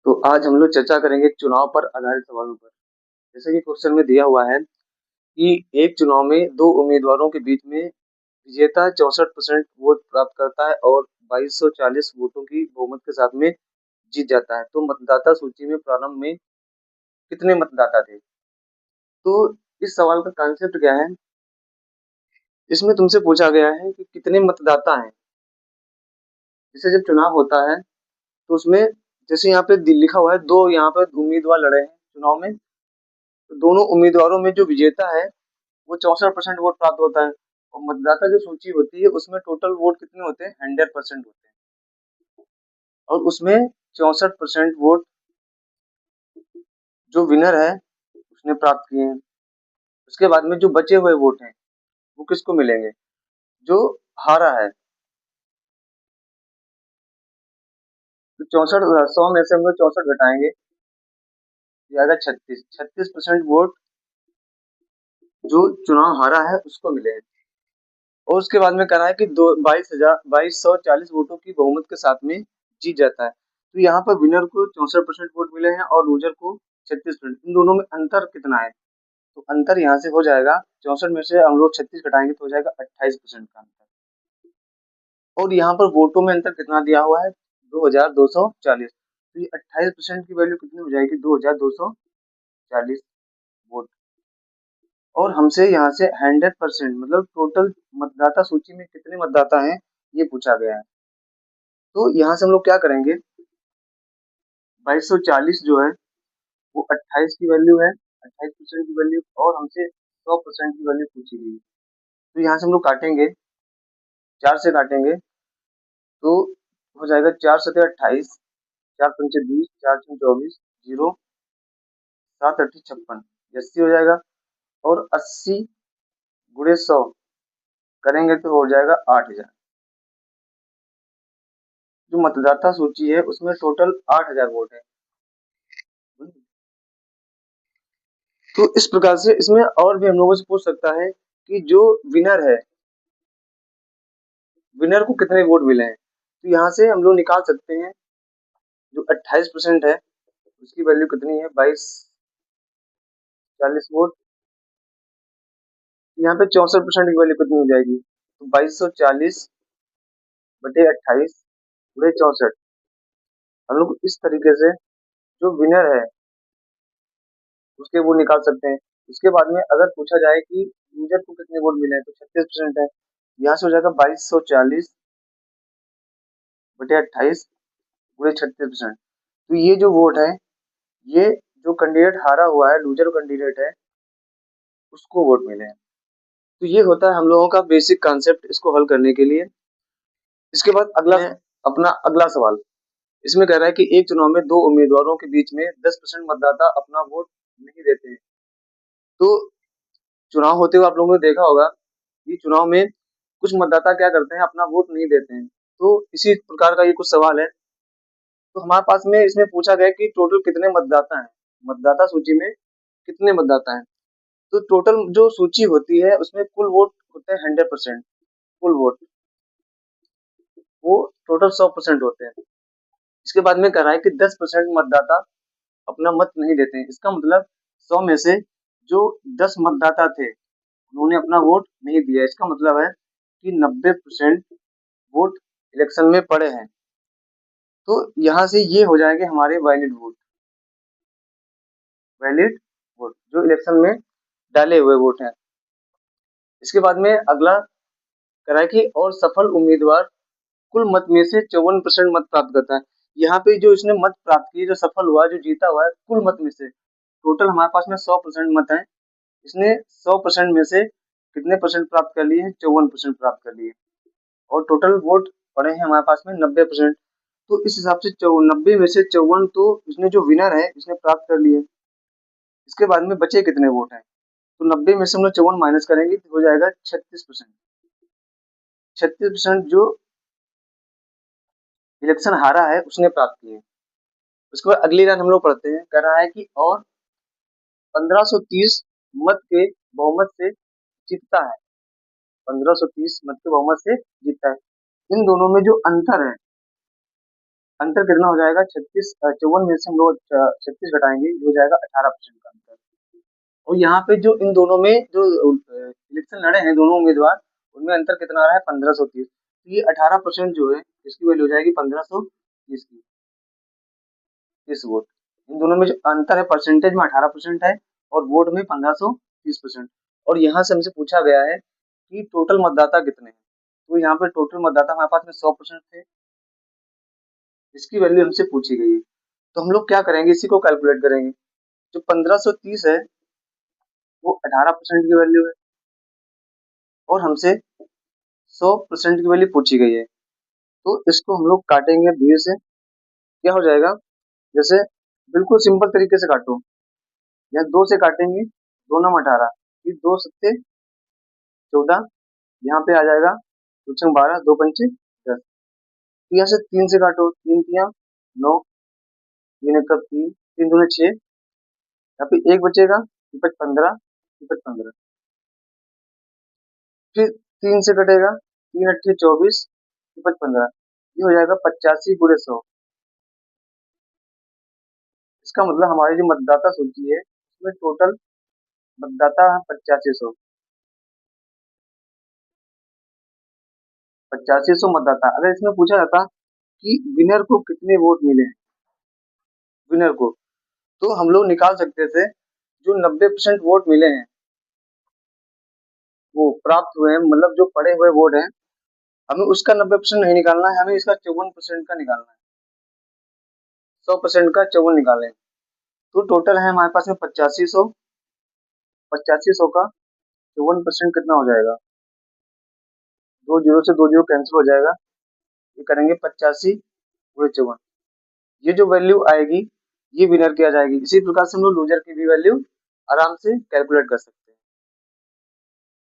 तो आज हम लोग चर्चा करेंगे चुनाव पर आधारित सवालों पर। जैसे कि क्वेश्चन में दिया हुआ है कि एक चुनाव में दो उम्मीदवारों के बीच में विजेता 64% वोट प्राप्त करता है और 2240 वोटों की बहुमत के साथ में जीत जाता है। तो मतदाता सूची में प्रारंभ में कितने मतदाता थे? तो इस सवाल का कॉन्सेप्ट क्या है? इसमें तुमसे पूछा गया है कि कितने मतदाता हैं। जैसे जब चुनाव होता है तो उसमें जैसे यहाँ पे लिखा हुआ है, दो यहाँ पे उम्मीदवार लड़े हैं चुनाव में। तो दोनों उम्मीदवारों में जो विजेता है वो 64% वोट प्राप्त होता है और मतदाता जो सूची होती है उसमें टोटल वोट कितने होते हैं? 100% होते हैं और उसमें 64% वोट जो विनर है उसने प्राप्त किए हैं। उसके बाद में जो बचे हुए वोट हैं वो किसको मिलेंगे? जो हारा है। तो 100 में से हम लोग 64 घटाएंगे, ये आएगा 36% वोट जो चुनाव हारा है उसको मिलेंगे। और उसके बाद में कहा है कि 2240 वोटों की बहुमत के साथ में जीत जाता है। तो यहाँ पर विनर को 64% वोट मिले हैं और लूजर को 36%। इन दोनों में अंतर कितना है? तो अंतर यहाँ से हो जाएगा, 64 में से हम लोग 36 घटाएंगे तो हो जाएगा 28% का अंतर। और यहाँ पर वोटों में अंतर कितना दिया हुआ है? 2240। तो ये 28% की वैल्यू कितनी हो जाएगी? 2240 वोट। और हमसे यहाँ से 100% मतलब टोटल मतदाता सूची में कितने मतदाता हैं ये पूछा गया है। तो यहाँ से हम लोग क्या करेंगे, 2240 जो है वो 28 की वैल्यू है, 28% की वैल्यू, और हमसे 100% की वैल्यू पूछी गई है। तो यहाँ से हम लोग काटेंगे, 4 से काटेंगे तो हो जाएगा 4 सते 28, 4 पंचे 20, 4 छः 24, 0, 7 अट्ठी 56, 80 हो जाएगा। और 80 गुणे 100 करेंगे तो हो जाएगा 8000। जो मतदाता सूची है उसमें टोटल 8000 वोट है। तो इस प्रकार से इसमें और भी हम लोगों से पूछ सकता है कि जो विनर है, विनर को कितने वोट मिले हैं। तो यहाँ से हम लोग निकाल सकते हैं, जो 28% है उसकी वैल्यू कितनी है? 2240 वोट। यहाँ पे 64% की वैल्यू कितनी हो जाएगी? तो 2240 बटे 28 गुणे 64। हम लोग इस तरीके से जो विनर है उसके वोट निकाल सकते हैं। उसके बाद में अगर पूछा जाए कि यूजर को कितने वोट मिले हैं तो 36% है। यहाँ से हो जाएगा 2240 बटे 28 गुणे 36%। तो ये जो वोट है, ये जो कैंडिडेट हारा हुआ है, लूजर कैंडिडेट है, उसको वोट मिले हैं। तो ये होता है हम लोगों का बेसिक कॉन्सेप्ट इसको हल करने के लिए। इसके बाद अगला अपना अगला सवाल इसमें कह रहा है कि एक चुनाव में दो उम्मीदवारों के बीच में 10% मतदाता अपना वोट नहीं देते हैं। तो चुनाव होते हुए आप लोगों ने देखा होगा कि चुनाव में कुछ मतदाता क्या करते हैं, अपना वोट नहीं देते हैं। तो इसी प्रकार का ये कुछ सवाल है। तो हमारे पास में इसमें पूछा गया कि टोटल कितने मतदाता हैं, मतदाता सूची में कितने मतदाता हैं। तो टोटल जो सूची होती है उसमें कुल वोट होते हैं 100%। कुल वोट वो टोटल 100% होते हैं। इसके बाद में कह रहा है कि 10% मतदाता अपना मत नहीं देते हैं। इसका मतलब 100 में से जो 10 मतदाता थे उन्होंने अपना वोट नहीं दिया। इसका मतलब है कि 90% वोट इलेक्शन में पड़े हैं। तो यहाँ से ये हो जाएंगे हमारे वैलिड वोट, वैलिड वोट जो इलेक्शन में डाले हुए वोट हैं। इसके बाद में अगला कह रहा है कि और सफल उम्मीदवार कुल मत में से 54% मत प्राप्त करता है। यहाँ पे जो इसने मत प्राप्त किए, जो सफल हुआ, जो जीता हुआ है, कुल मत में से टोटल हमारे पास में 100% मत है। इसने 100% में से कितने परसेंट प्राप्त कर लिए हैं? 54% प्राप्त कर लिए। और टोटल वोट पड़े हैं हमारे पास में 90%। तो इस हिसाब से 90 में से 54 तो इसने जो विनर है इसने प्राप्त कर लिए। इसके बाद में बचे कितने वोट हैं? तो 90 में से हम लोग 54 माइनस करेंगे तो हो जाएगा 36%। 36% जो इलेक्शन हारा है उसने प्राप्त किए। उसके बाद अगली लाइन हम लोग पढ़ते हैं, कह रहा है कि और 1530 मत के बहुमत से जीतता है। 1530 मत के बहुमत से जीतता है। इन दोनों में जो अंतर है अंतर कितना हो जाएगा 36, 54 में से हम लोग 36 घटाएंगे, ये हो जाएगा 18% का अंतर। और यहाँ पे जो इन दोनों में जो इलेक्शन लड़े हैं दोनों उम्मीदवार, उनमें अंतर कितना आ रहा है 1530। तो ये 18% जो है इसकी वैल्यू हो जाएगी 1530 की, इस वोट। इन दोनों में जो अंतर है परसेंटेज में 18% है और वोट में 1530%। और यहाँ से हमसे पूछा गया है कि टोटल मतदाता कितने हैं। तो यहाँ पे टोटल मतदाता हमारे पास में 100% थे, इसकी वैल्यू हमसे पूछी गई है। तो हम लोग क्या करेंगे, इसी को कैलकुलेट करेंगे। जो 1530 है वो 18% की वैल्यू है और हमसे 100% की वैल्यू पूछी गई है। तो इसको हम लोग काटेंगे धीरे से, क्या हो जाएगा, जैसे बिल्कुल सिंपल तरीके से काटो। यहाँ 2 से काटेंगे, 2 नम 18, फिर 2 सत्ते 14, यहाँ पे आ जाएगा 2 छंग 12, 2 पंचे 10। यहाँ से 3 से काटो, 3 तियां 9, 3 एक 3, 3 दूने 6, यहाँ पे 1 बचेगा, 15, 15। फिर 3 से कटेगा, 3 अट्ठे 24, 15, ये हो जाएगा 85 गुणे 100। इसका मतलब हमारी जो मतदाता सूची है उसमें टोटल मतदाता है 8500। 8500 मतदाता। अगर इसमें पूछा जाता कि विनर को कितने वोट मिले हैं, विनर को, तो हम लोग निकाल सकते थे जो 90% वोट मिले हैं, वो प्राप्त हुए हैं, मतलब जो पड़े हुए वोट हैं, हमें उसका 90% नहीं निकालना है, हमें इसका 54% का निकालना है। 100% का 54 निकालें तो टोटल है हमारे पास में 8500। 8500 का 54% कितना हो जाएगा, 2 जीरो से 2 जीरो कैंसिल हो जाएगा, ये करेंगे 85 गुणे 54। ये जो वैल्यू आएगी ये विनर की आ जाएगी। इसी प्रकार से हम लोग लूजर की भी वैल्यू आराम से कैलकुलेट कर सकते हैं।